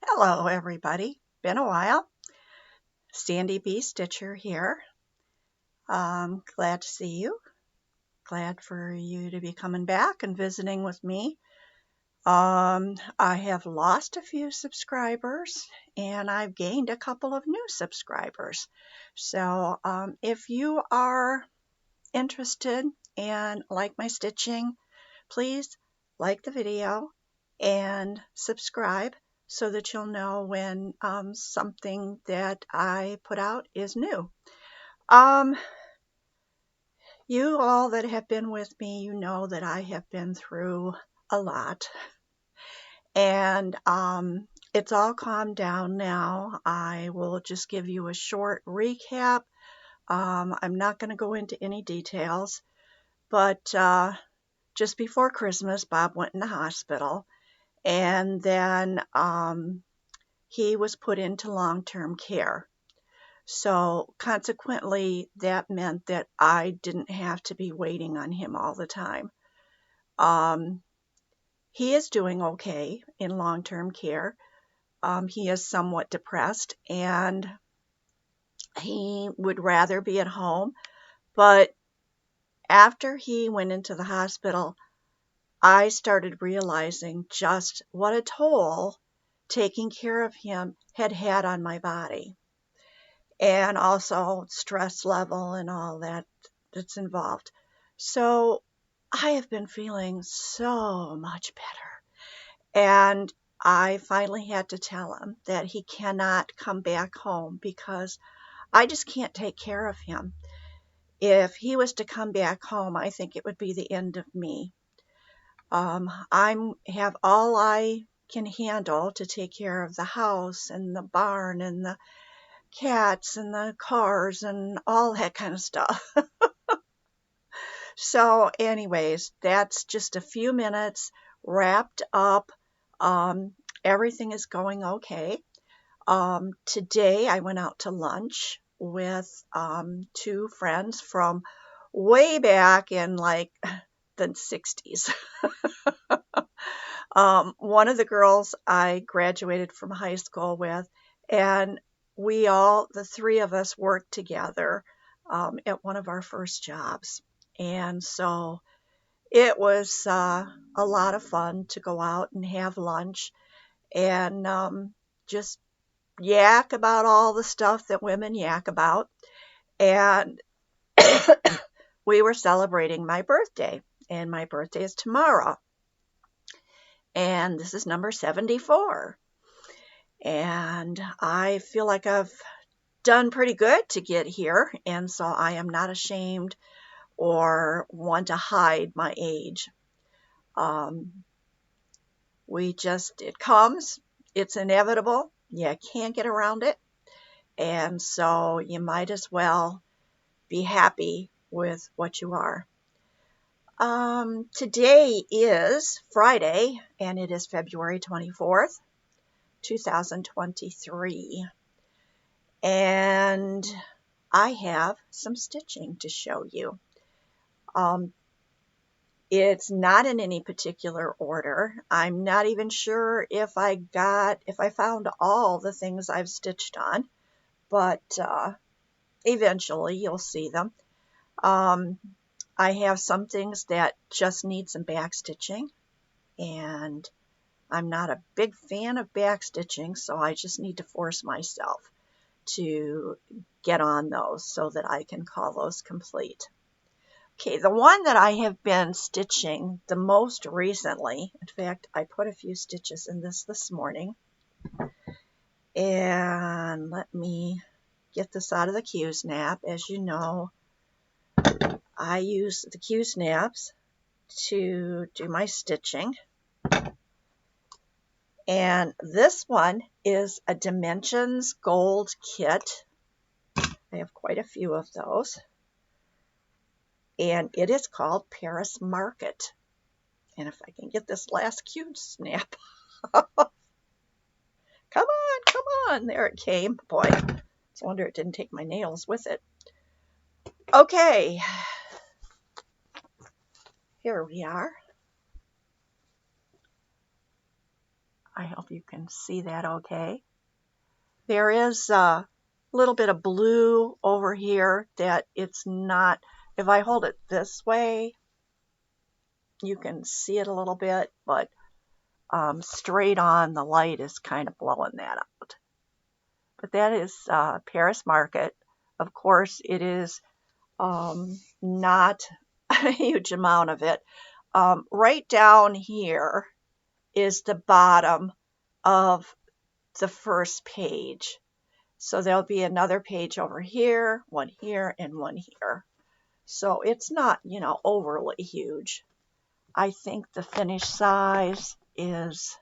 Hello everybody, been a while. Sandy B. Stitcher here. Glad to see you. Glad for you to be coming back and visiting with me. I have lost a few subscribers and I've gained a couple of new subscribers. So if you are interested and like my stitching, please like the video and subscribe so that you'll know when something that I put out is new. You all that have been with me, you know that I have been through a lot, and it's all calmed down now. I will just give you a short recap. I'm not going to go into any details, but just before Christmas, Bob went in the hospital, and then he was put into long-term care. So consequently, that meant that I didn't have to be waiting on him all the time. He is doing okay in long-term care. He is somewhat depressed and he would rather be at home. But after he went into the hospital, I started realizing just what a toll taking care of him had had on my body, and also stress level and all that's involved. So I have been feeling so much better. And I finally had to tell him that he cannot come back home because I just can't take care of him. If he was to come back home, I think it would be the end of me. I have all I can handle to take care of the house and the barn and the cats and the cars and all that kind of stuff. So anyways, that's just a few minutes wrapped up. Everything is going okay. Today I went out to lunch with two friends from way back in like the 60s. One of the girls I graduated from high school with, and the three of us worked together at one of our first jobs. And so it was a lot of fun to go out and have lunch and just yak about all the stuff that women yak about. And we were celebrating my birthday, and my birthday is tomorrow. And this is number 74. And I feel like I've done pretty good to get here, and so I am not ashamed or want to hide my age. It comes, it's inevitable, you can't get around it, and so you might as well be happy with what you are. Today is Friday, and it is February 24th, 2023, and I have some stitching to show you. It's not in any particular order. I'm not even sure if I found all the things I've stitched on, but eventually you'll see them. I have some things that just need some backstitching, and I'm not a big fan of backstitching, so I just need to force myself to get on those so that I can call those complete. Okay, the one that I have been stitching the most recently, in fact, I put a few stitches in this morning, and let me get this out of the Q-snap. As you know, I use the Q-snaps to do my stitching, and this one is a Dimensions Gold kit. I have quite a few of those. And it is called Paris Market. And if I can get this last Q-snap off. Come on. There it came. Boy, it's a wonder it didn't take my nails with it. Okay. Here we are. I hope you can see that okay. There is a little bit of blue over here that it's not, if I hold it this way, you can see it a little bit, but straight on the light is kind of blowing that out. But that is Paris Market. Of course, it is not a huge amount of it. Right down here is the bottom of the first page. So there'll be another page over here, one here, and one here. So it's not, overly huge. I think the finished size is,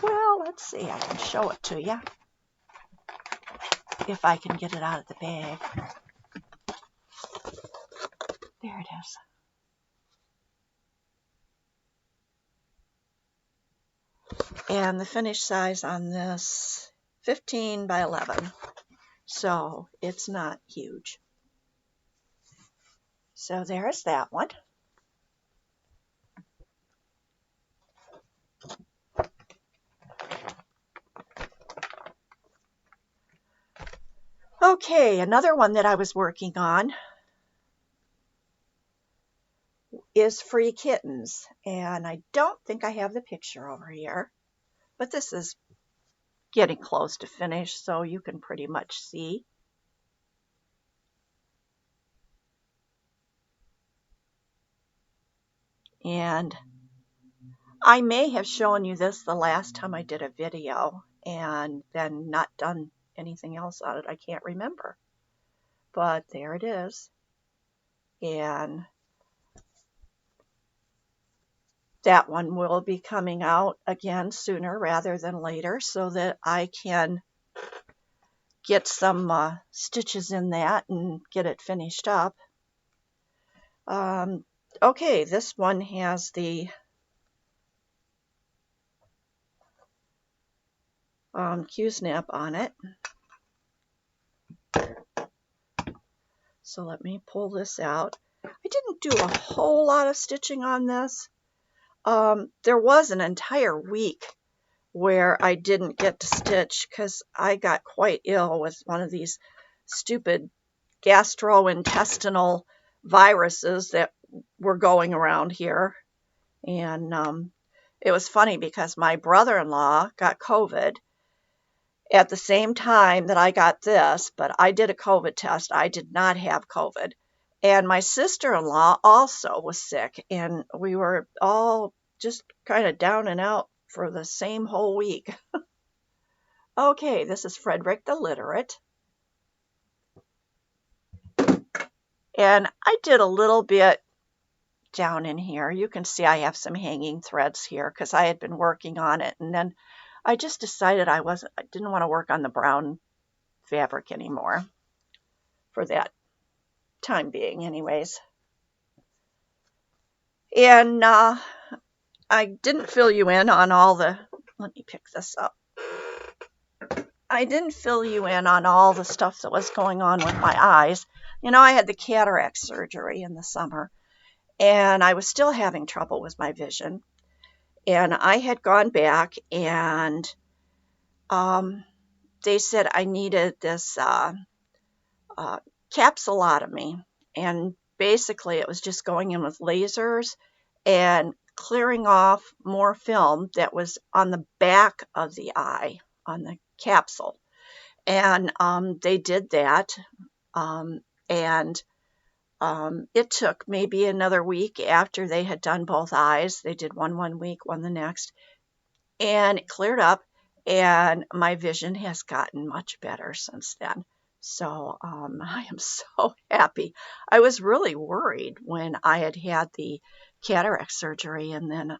well, let's see, I can show it to you if I can get it out of the bag. There it is. And the finished size on this, 15 by 11. So it's not huge. So there's that one. Okay, another one that I was working on is Free Kittens. And I don't think I have the picture over here, but this is getting close to finish, so you can pretty much see. And I may have shown you this the last time I did a video and then not done anything else on it. I can't remember. But there it is. And that one will be coming out again sooner rather than later so that I can get some stitches in that and get it finished up. Okay, this one has the Q-snap on it. So let me pull this out. I didn't do a whole lot of stitching on this. There was an entire week where I didn't get to stitch because I got quite ill with one of these stupid gastrointestinal viruses that were going around here. And it was funny because my brother-in-law got COVID at the same time that I got this, but I did a COVID test. I did not have COVID. And my sister-in-law also was sick, and we were all just kind of down and out for the same whole week. Okay, this is Frederick the Literate. And I did a little bit down in here. You can see I have some hanging threads here because I had been working on it, and then I just decided I didn't want to work on the brown fabric anymore for that time being anyways. And I didn't fill you in on all the, let me pick this up. I didn't fill you in on all the stuff that was going on with my eyes. I had the cataract surgery in the summer, and I was still having trouble with my vision. And I had gone back, and they said I needed this capsulotomy. And basically, it was just going in with lasers and clearing off more film that was on the back of the eye, on the capsule. And they did that. And it took maybe another week after they had done both eyes. They did one week, one the next. And it cleared up, and my vision has gotten much better since then. So I am so happy. I was really worried when I had the cataract surgery and then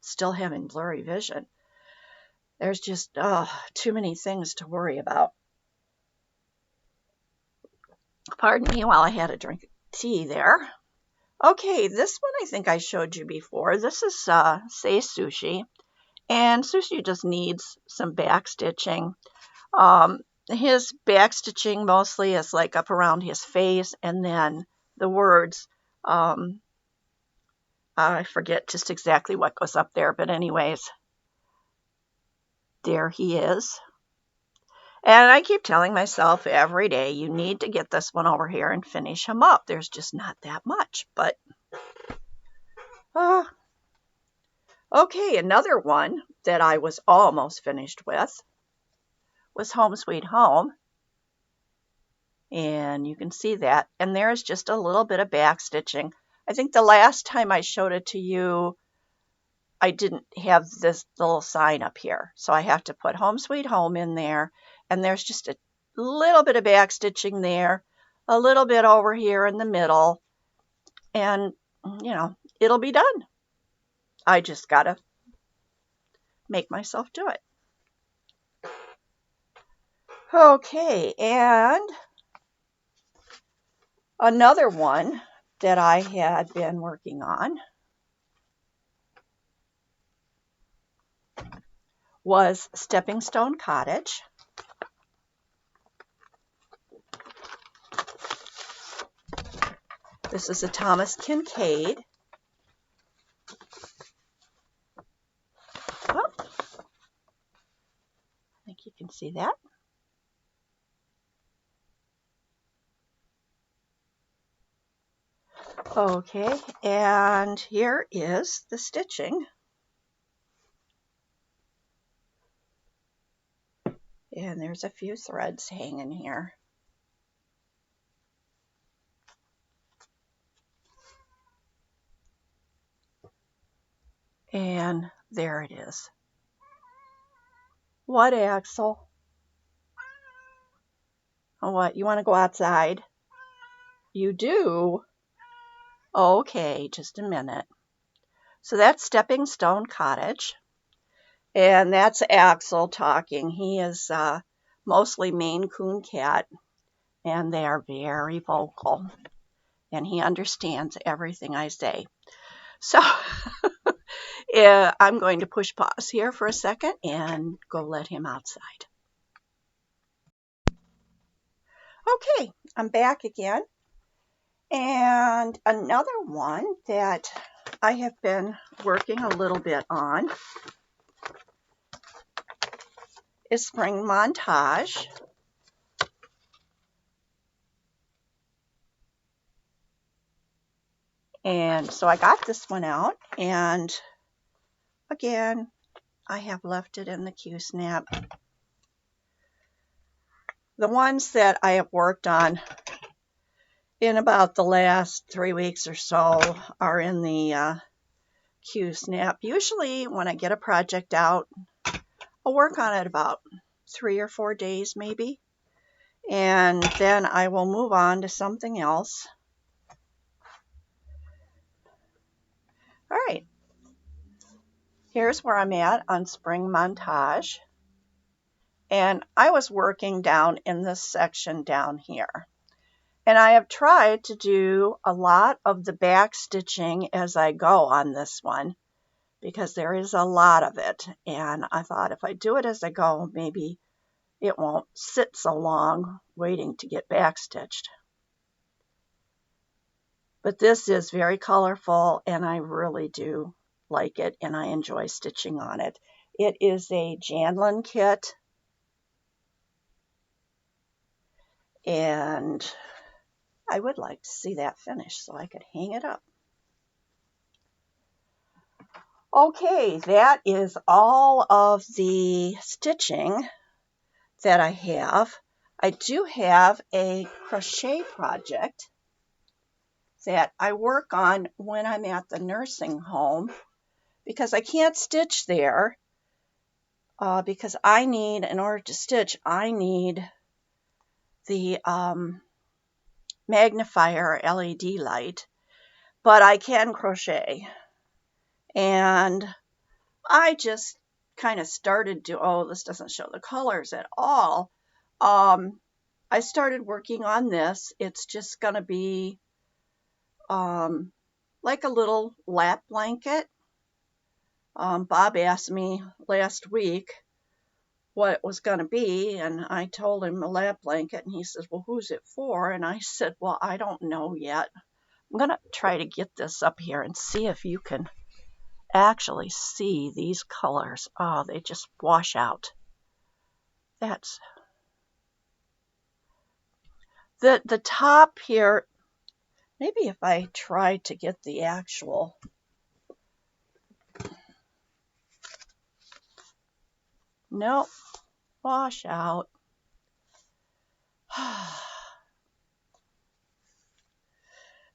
still having blurry vision. There's just too many things to worry about. Pardon me while I had a drink of tea there. Okay, this one I think I showed you before. This is Say Sushi. And Sushi just needs some backstitching. His backstitching mostly is like up around his face, and then the words I forget just exactly what goes up there, but anyways, there he is. And I keep telling myself every day, you need to get this one over here and finish him up. There's just not that much, but okay, another one that I was almost finished with was Home Sweet Home. And you can see that. And there's just a little bit of back stitching. I think the last time I showed it to you, I didn't have this little sign up here. So I have to put Home Sweet Home in there. And there's just a little bit of back stitching there, a little bit over here in the middle. And, you know, it'll be done. I just got to make myself do it. Okay, and another one that I had been working on was Stepping Stone Cottage. This is a Thomas Kincaid. Oh, I think you can see that. Okay, and here is the stitching. And there's a few threads hanging here. And there it is. What, Axel? Oh, what? You want to go outside? You do? Okay, just a minute. So that's Stepping Stone Cottage. And that's Axel talking. He is mostly Maine Coon cat. And they are very vocal. And he understands everything I say. So I'm going to push pause here for a second and go let him outside. Okay, I'm back again. And another one that I have been working a little bit on is Spring Montage. And so I got this one out, and again, I have left it in the Q-snap. The ones that I have worked on in about the last 3 weeks or so are in the Q-snap. Usually when I get a project out, I'll work on it about 3 or 4 days maybe, and then I will move on to something else. All right, here's where I'm at on Spring Montage. And I was working down in this section down here. And I have tried to do a lot of the back stitching as I go on this one, because there is a lot of it. And I thought if I do it as I go, maybe it won't sit so long waiting to get back stitched. But this is very colorful, and I really do like it, and I enjoy stitching on it. It is a Janlin kit, and I would like to see that finished so I could hang it up. Okay, that is all of the stitching that I have. I do have a crochet project that I work on when I'm at the nursing home, because I can't stitch there because I need, in order to stitch, I need the magnifier LED light, but I can crochet. And I just kind of started to, oh, this doesn't show the colors at all. I started working on this. It's just going to be like a little lap blanket. Bob asked me last week what it was going to be, and I told him a lap blanket, and he says, well, who's it for? And I said, well, I don't know yet. I'm going to try to get this up here and see if you can actually see these colors. Oh, they just wash out. That's the top here. Maybe if I try to get the actual, nope, wash out.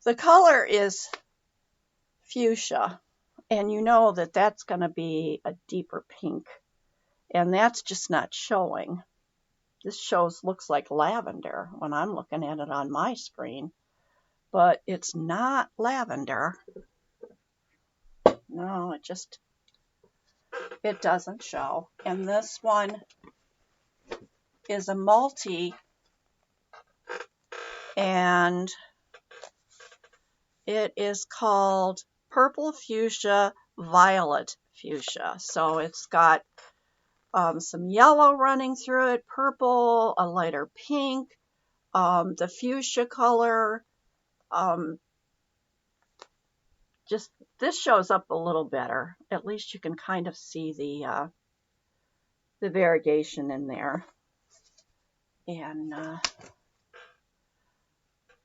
The color is fuchsia, and you know that that's going to be a deeper pink, and that's just not showing. This looks like lavender when I'm looking at it on my screen, but it's not lavender. No, it doesn't show. And this one is a multi, and it is called Purple Fuchsia, Violet Fuchsia. So it's got some yellow running through it, purple, a lighter pink, the fuchsia color. Just this shows up a little better. At least you can kind of see the variegation in there. And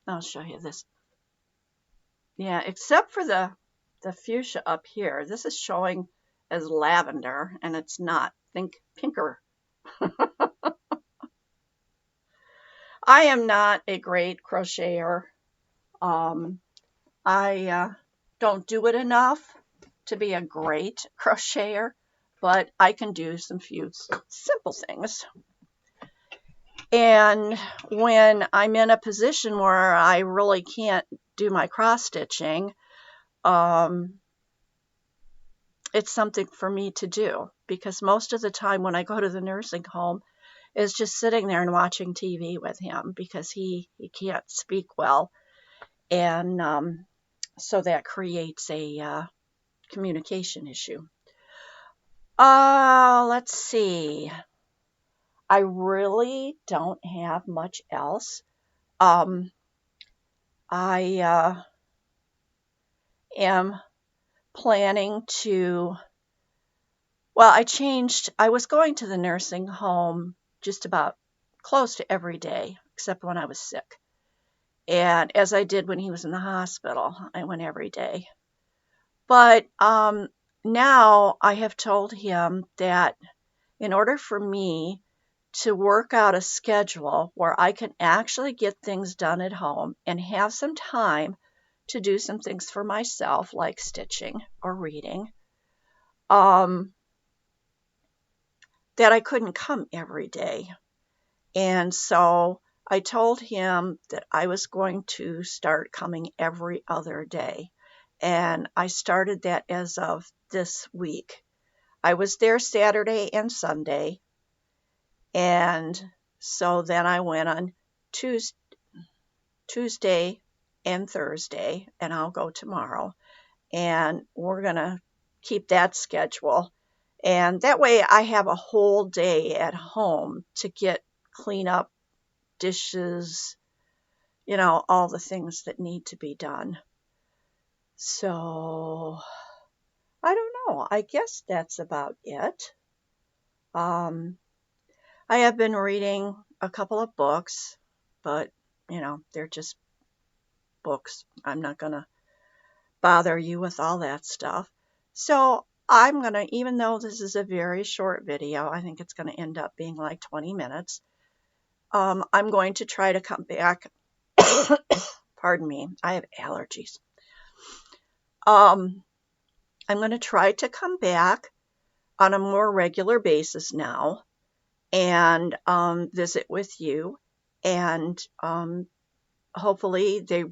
I'll show you this. Yeah, except for the fuchsia up here, this is showing as lavender, and it's not. Think pinker. I am not a great crocheter. I don't do it enough to be a great crocheter, but I can do some few simple things. And when I'm in a position where I really can't do my cross stitching, it's something for me to do, because most of the time when I go to the nursing home is just sitting there and watching TV with him, because he can't speak well, and so that creates a communication issue. Let's see. I really don't have much else. I am planning to, well, I was going to the nursing home just about close to every day, except when I was sick. And as I did when he was in the hospital, I went every day. But now I have told him that in order for me to work out a schedule where I can actually get things done at home and have some time to do some things for myself, like stitching or reading, that I couldn't come every day. And so I told him that I was going to start coming every other day. And I started that as of this week. I was there Saturday and Sunday. And so then I went on Tuesday and Thursday, and I'll go tomorrow. And we're going to keep that schedule. And that way I have a whole day at home to clean up, dishes, all the things that need to be done. So I don't know. I guess that's about it. I have been reading a couple of books, but they're just books. I'm not going to bother you with all that stuff. So I'm going to, even though this is a very short video, I think it's going to end up being like 20 minutes. I'm going to try to come back. Pardon me, I have allergies. I'm going to try to come back on a more regular basis now and visit with you, and hopefully there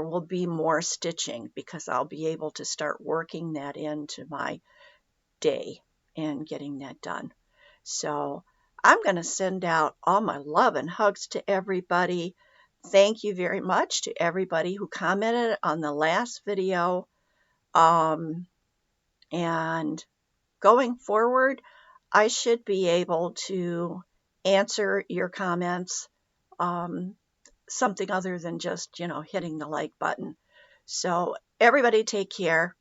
will be more stitching, because I'll be able to start working that into my day and getting that done. So I'm going to send out all my love and hugs to everybody. Thank you very much to everybody who commented on the last video. And going forward, I should be able to answer your comments, something other than just, hitting the like button. So everybody take care.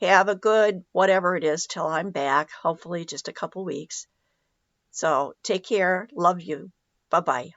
Have a good whatever it is till I'm back, hopefully just a couple weeks. So take care. Love you. Bye-bye.